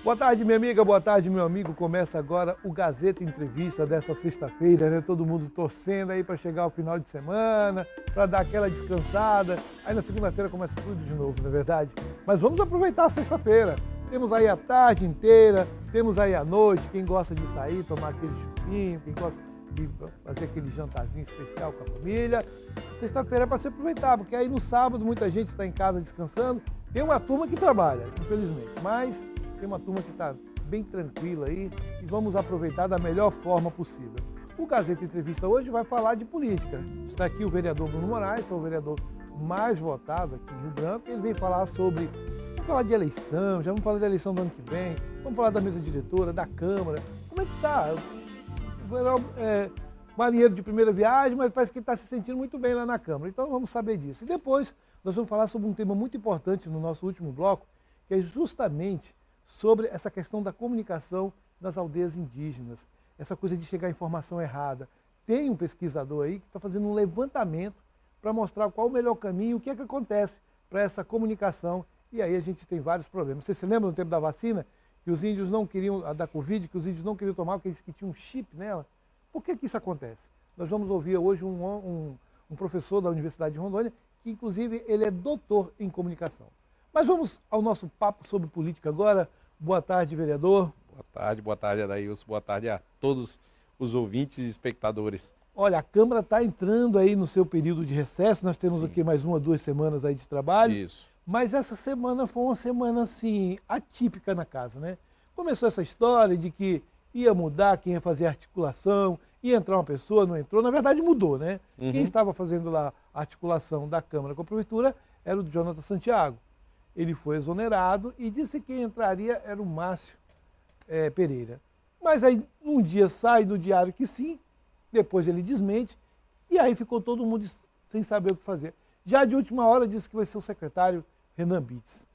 Boa tarde, minha amiga, boa tarde, meu amigo. Começa agora o Gazeta Entrevista dessa sexta-feira, né? Todo mundo torcendo aí para chegar ao final de semana, para dar aquela descansada. Aí na segunda-feira começa tudo de novo, não é verdade? Mas vamos aproveitar a sexta-feira. Temos aí a tarde inteira, temos aí a noite, quem gosta de sair, tomar aquele chupinho, quem gosta de fazer aquele jantarzinho especial com a família. Sexta-feira é para se aproveitar, porque aí no sábado muita gente está em casa descansando. Tem uma turma que trabalha, infelizmente, mas tem uma turma que está bem tranquila aí e vamos aproveitar da melhor forma possível. O Gazeta Entrevista hoje vai falar de política. Está aqui o vereador Bruno Moraes, foi o vereador mais votado aqui em Rio Branco. Ele vem falar sobre, vamos falar de eleição, já vamos falar da eleição do ano que vem, vamos falar da mesa diretora, da Câmara. Como é que está? Marinheiro de primeira viagem, mas parece que está se sentindo muito bem lá na Câmara. Então vamos saber disso. E depois nós vamos falar sobre um tema muito importante no nosso último bloco, que é justamente sobre essa questão da comunicação das aldeias indígenas, essa coisa de chegar a informação errada. Tem um pesquisador aí que está fazendo um levantamento para mostrar qual o melhor caminho, o que é que acontece para essa comunicação, e aí a gente tem vários problemas. Você se lembra no tempo da vacina, que os índios não queriam, da Covid, que os índios não queriam tomar porque eles que tinham um chip nela? Por que isso acontece? Nós vamos ouvir hoje um professor da Universidade de Rondônia, que inclusive ele é doutor em comunicação. Mas vamos ao nosso papo sobre política agora. Boa tarde, vereador. Boa tarde, Adailson. Boa tarde a todos os ouvintes e espectadores. Olha, a Câmara está entrando aí no seu período de recesso, nós temos aqui mais 1 ou 2 semanas aí de trabalho. Isso. Mas essa semana foi uma semana, assim, atípica na casa, né? Começou essa história de que ia mudar quem ia fazer a articulação, ia entrar uma pessoa, não entrou. Na verdade mudou, né? Quem estava fazendo lá a articulação da Câmara com a Prefeitura era o Jonathan Santiago. Ele foi exonerado e disse que quem entraria era o Márcio Pereira. Mas aí um dia sai no diário que sim, depois ele desmente, e aí ficou todo mundo sem saber o que fazer. Já de última hora disse que vai ser o secretário Renan Bitts.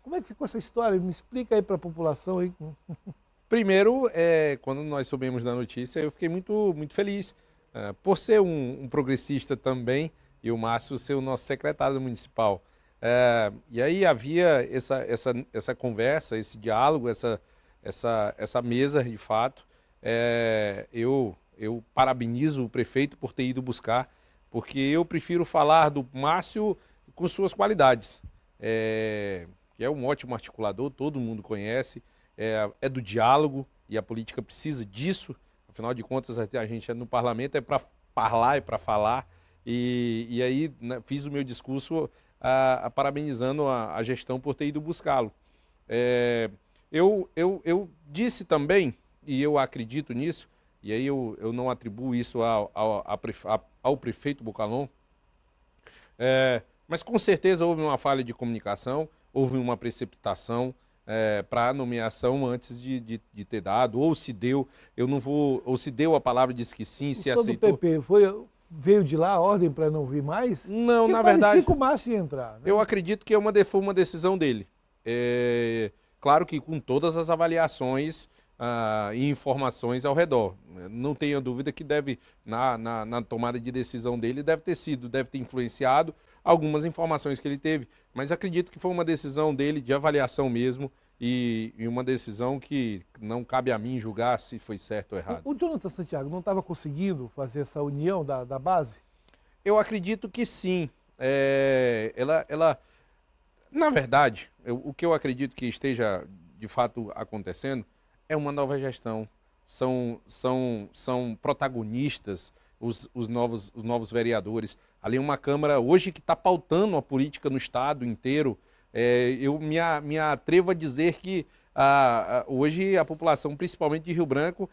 Como é que ficou essa história? Me explica aí para a população aí. Primeiro, quando nós soubemos da notícia, eu fiquei muito feliz. Por ser um progressista também, e o Márcio ser o nosso secretário municipal. E aí havia essa conversa, esse diálogo, essa mesa de fato. Eu parabenizo o prefeito por ter ido buscar, porque eu prefiro falar do Márcio com suas qualidades. Que é um ótimo articulador, todo mundo conhece, é do diálogo e a política precisa disso. Afinal de contas, a gente no parlamento é para falar, é para falar. E aí, né, fiz o meu discurso parabenizando a gestão por ter ido buscá-lo. Eu disse também, e eu acredito nisso, e aí eu não atribuo isso ao prefeito Bocalon, mas com certeza houve uma falha de comunicação, houve uma precipitação para a nomeação antes de ter dado, ou se deu, ou se deu a palavra, disse que sim, se aceitou. O PP veio de lá a ordem para não vir mais? Não, porque na verdade, que o Márcio ia entrar, né? Eu acredito que foi uma decisão dele. Claro que com todas as avaliações e informações ao redor. Não tenha dúvida que na tomada de decisão dele, deve ter influenciado algumas informações que ele teve. Mas acredito que foi uma decisão dele de avaliação mesmo e uma decisão que não cabe a mim julgar se foi certo ou errado. O Jonathan Santiago não estava conseguindo fazer essa união da base? Eu acredito que sim. Na verdade, o que eu acredito que esteja de fato acontecendo é uma nova gestão. São protagonistas os novos vereadores. Ali uma Câmara hoje que está pautando a política no Estado inteiro. Eu me atrevo a dizer que hoje a população, principalmente de Rio Branco,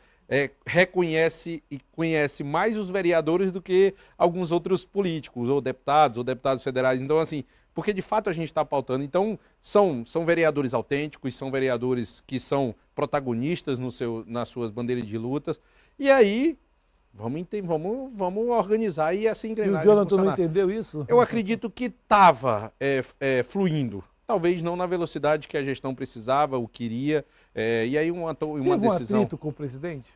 reconhece e conhece mais os vereadores do que alguns outros políticos, ou deputados federais. Então, assim, porque de fato a gente está pautando. Então, são vereadores autênticos, são vereadores que são protagonistas nas suas bandeiras de lutas. E aí, vamos organizar aí essa engrenagem. E o Jonathan não entendeu isso? Eu acredito que estava fluindo. Talvez não na velocidade que a gestão precisava, ou queria. E aí uma decisão... um atrito com o presidente?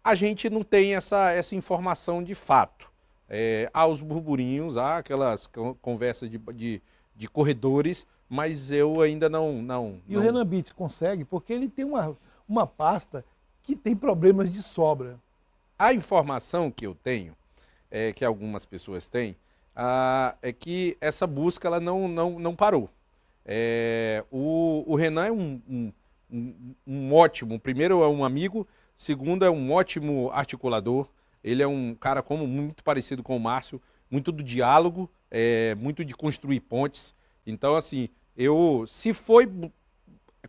A gente não tem essa informação de fato. Há os burburinhos, há aquelas conversas de corredores, mas eu ainda E o Renan Bitts consegue, porque ele tem uma pasta que tem problemas de sobra. A informação que eu tenho, que algumas pessoas têm, é que essa busca ela não parou. O Renan é um ótimo, primeiro é um amigo, segundo é um ótimo articulador, ele é um cara muito parecido com o Márcio, muito do diálogo, muito de construir pontes. Então, assim, se foi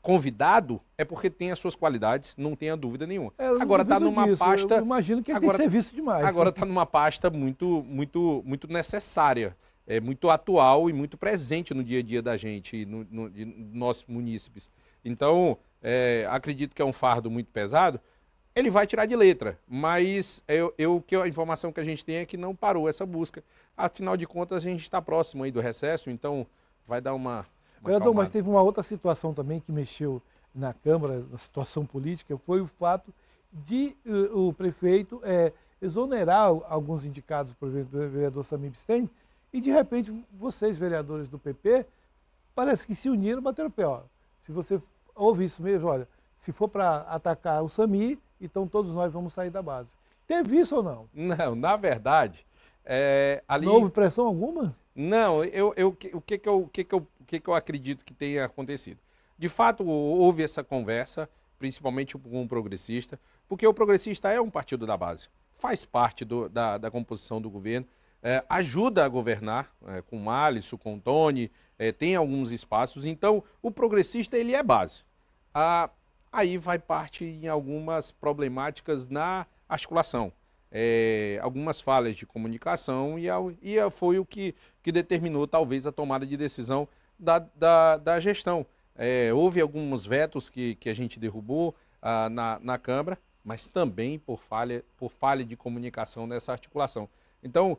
convidado, é porque tem as suas qualidades, não tenha dúvida nenhuma. Eu não Agora está duvido numa disso. pasta. Eu imagino que ele tem serviço demais. Agora está numa pasta muito necessária, muito atual e muito presente no dia a dia da gente, nos nossos munícipes. Então, acredito que é um fardo muito pesado. Ele vai tirar de letra, mas a informação que a gente tem é que não parou essa busca. Afinal de contas, a gente está próximo aí do recesso, então vai dar uma Vereador, mas teve uma outra situação também que mexeu na Câmara, na situação política, foi o fato de o prefeito exonerar alguns indicados por vereador Samir Bisten, e de repente vocês, vereadores do PP, parece que se uniram e bateram o pé. Ó. Se você ouve isso mesmo, olha, se for para atacar o Samir, então todos nós vamos sair da base. Teve isso ou não? Não, na verdade, ali... Não houve pressão alguma? Não, o que eu acredito que tenha acontecido? De fato, houve essa conversa, principalmente com o progressista, porque o progressista é um partido da base, faz parte da composição do governo, ajuda a governar com o Alisson, com o Tony, tem alguns espaços, então o progressista ele é base. Aí vai parte em algumas problemáticas na articulação. Algumas falhas de comunicação e foi o que determinou talvez a tomada de decisão da gestão. Houve alguns vetos que a gente derrubou na Câmara, mas também por falha de comunicação nessa articulação. Então,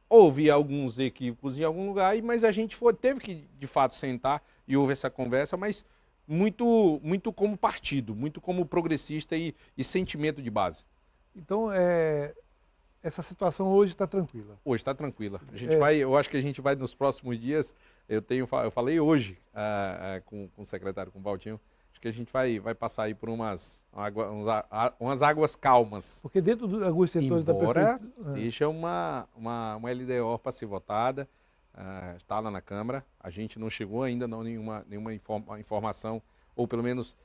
houve alguns equívocos em algum lugar, mas a gente teve que, de fato, sentar e houve essa conversa, mas muito como partido, muito como progressista e sentimento de base. Então, essa situação hoje está tranquila? Hoje está tranquila. Eu acho que a gente vai nos próximos dias, eu falei hoje com o secretário, com o Valtinho, acho que a gente vai passar aí por umas águas calmas. Porque dentro de alguns setores da prefeitura... deixa uma LDO para ser votada, está lá na Câmara, a gente não chegou ainda a nenhuma informação, ou pelo menos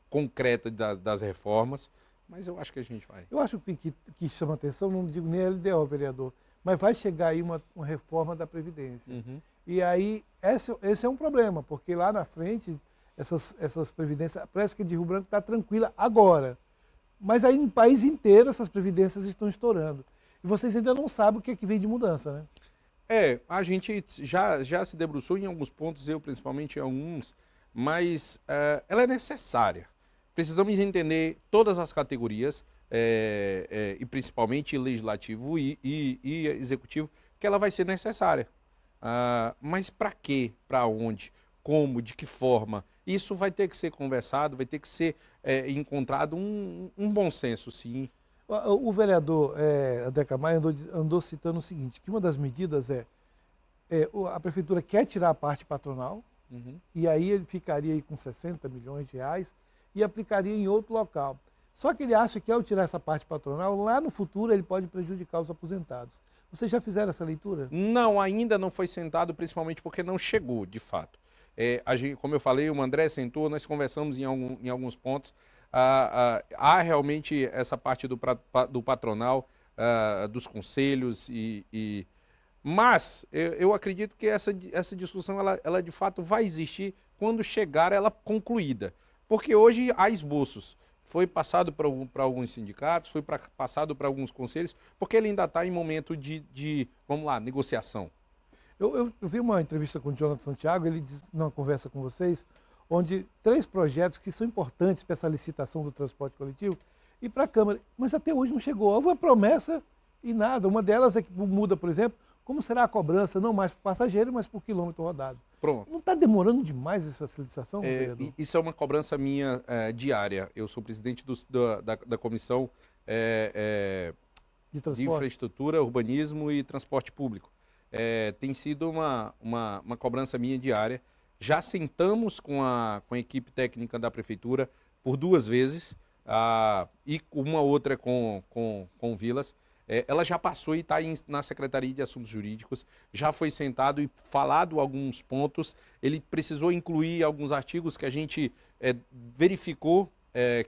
concreta das reformas, mas eu acho que a gente vai. Eu acho que chama atenção, não digo nem a LDO, vereador, mas vai chegar aí uma reforma da Previdência. Uhum. E aí, esse é um problema, porque lá na frente, essas previdências, parece que de Rio Branco está tranquila agora. Mas aí no país inteiro essas previdências estão estourando. E vocês ainda não sabem o que vem de mudança, né? A gente já se debruçou em alguns pontos, eu principalmente em alguns, mas ela é necessária. Precisamos entender todas as categorias, e principalmente legislativo e executivo, que ela vai ser necessária. Mas para quê? Para onde? Como? De que forma? Isso vai ter que ser conversado, vai ter que ser encontrado um bom senso, sim. O vereador André Camargo andou citando o seguinte, que uma das medidas a prefeitura quer tirar a parte patronal, uhum. E aí ele ficaria aí com 60 milhões de reais e aplicaria em outro local. Só que ele acha que ao tirar essa parte patronal, lá no futuro ele pode prejudicar os aposentados. Vocês já fizeram essa leitura? Não, ainda não foi sentado, principalmente porque não chegou, de fato. Como eu falei, o André sentou, nós conversamos em alguns pontos. Há realmente essa parte do patronal, dos conselhos, mas eu acredito que essa discussão, ela de fato vai existir quando chegar ela concluída. Porque hoje há esboços. Foi passado para alguns sindicatos, foi passado para alguns conselhos, porque ele ainda está em momento de, vamos lá, negociação. Eu vi uma entrevista com o Jonathan Santiago, ele disse, numa conversa com vocês, onde 3 projetos que são importantes para essa licitação do transporte coletivo e para a Câmara, mas até hoje não chegou. Houve uma promessa e nada. Uma delas é que muda, por exemplo, como será a cobrança, não mais por passageiro, mas por quilômetro rodado. Pronto. Não está demorando demais essa licitação, vereador? Isso é uma cobrança minha diária. Eu sou presidente da Comissão de Infraestrutura, Urbanismo e Transporte Público. Tem sido uma cobrança minha diária. Já sentamos com a equipe técnica da Prefeitura por 2 vezes, e uma outra com o Vilas. Ela já passou e está na Secretaria de Assuntos Jurídicos, já foi sentado e falado alguns pontos. Ele precisou incluir alguns artigos que a gente verificou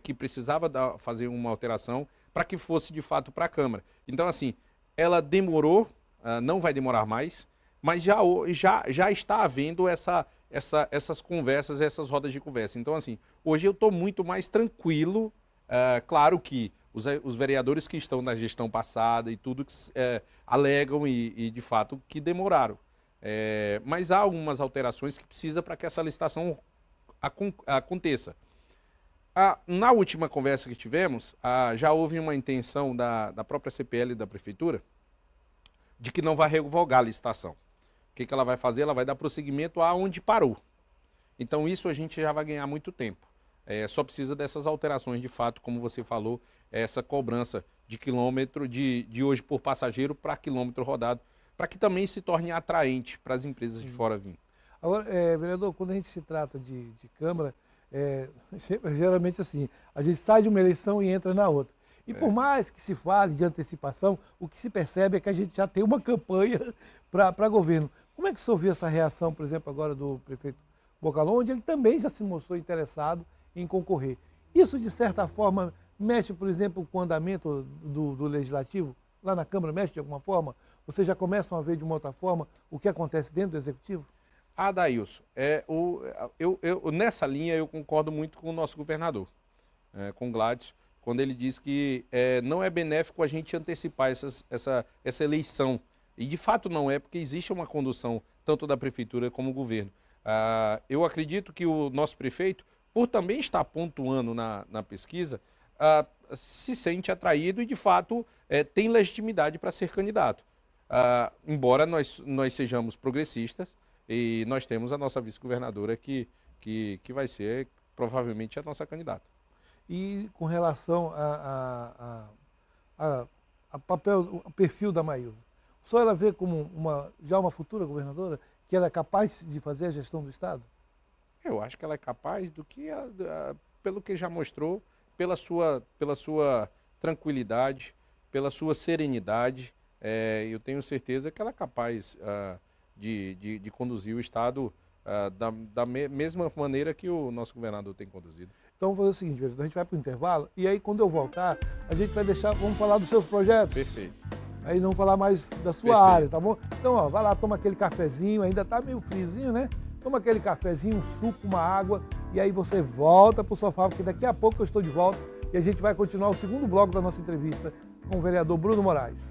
que precisava fazer uma alteração para que fosse de fato para a Câmara. Então, assim, ela demorou, não vai demorar mais, mas já está havendo essas conversas, essas rodas de conversa. Então, assim, hoje eu estou muito mais tranquilo. Claro que os vereadores que estão na gestão passada e tudo alegam e de fato que demoraram. Mas há algumas alterações que precisa para que essa licitação aconteça. Na última conversa que tivemos, já houve uma intenção da própria CPL da Prefeitura de que não vai revogar a licitação. O que ela vai fazer? Ela vai dar prosseguimento aonde parou. Então isso a gente já vai ganhar muito tempo. Só precisa dessas alterações de fato, como você falou, essa cobrança de quilômetro de hoje por passageiro para quilômetro rodado, para que também se torne atraente para as empresas de fora vir. Agora, vereador, quando a gente se trata de Câmara, geralmente assim, a gente sai de uma eleição e entra na outra. E por mais que se fale de antecipação, o que se percebe é que a gente já tem uma campanha para governo. Como é que o senhor viu essa reação, por exemplo, agora do prefeito Bocalhau, onde ele também já se mostrou interessado em concorrer? Isso, de certa forma, mexe, por exemplo, com o andamento do Legislativo? Lá na Câmara mexe de alguma forma? Vocês já começam a ver de uma outra forma o que acontece dentro do Executivo? Daílson, nessa linha eu concordo muito com o nosso governador, com o Gladys, quando ele diz que não é benéfico a gente antecipar essa eleição. E de fato não é, porque existe uma condução tanto da Prefeitura como do governo. Eu acredito que o nosso prefeito, por também estar pontuando na pesquisa, se sente atraído e de fato tem legitimidade para ser candidato. Embora nós sejamos progressistas, e nós temos a nossa vice-governadora que vai ser provavelmente a nossa candidata. E com relação ao perfil da Maísa, o senhor ela vê como já uma futura governadora, que ela é capaz de fazer a gestão do Estado? Eu acho que ela é capaz pelo que já mostrou, pela sua tranquilidade, pela sua serenidade. Eu tenho certeza que ela é capaz de conduzir o Estado da mesma maneira que o nosso governador tem conduzido. Então vamos fazer o seguinte, a gente vai para o intervalo e aí quando eu voltar, a gente vai vamos falar dos seus projetos. Perfeito. Aí vamos falar mais da sua área, tá bom? Então, vai lá, toma aquele cafezinho, ainda tá meio friozinho, né? Toma aquele cafezinho, um suco, uma água, e aí você volta pro sofá, porque daqui a pouco eu estou de volta e a gente vai continuar o segundo bloco da nossa entrevista com o vereador Bruno Moraes.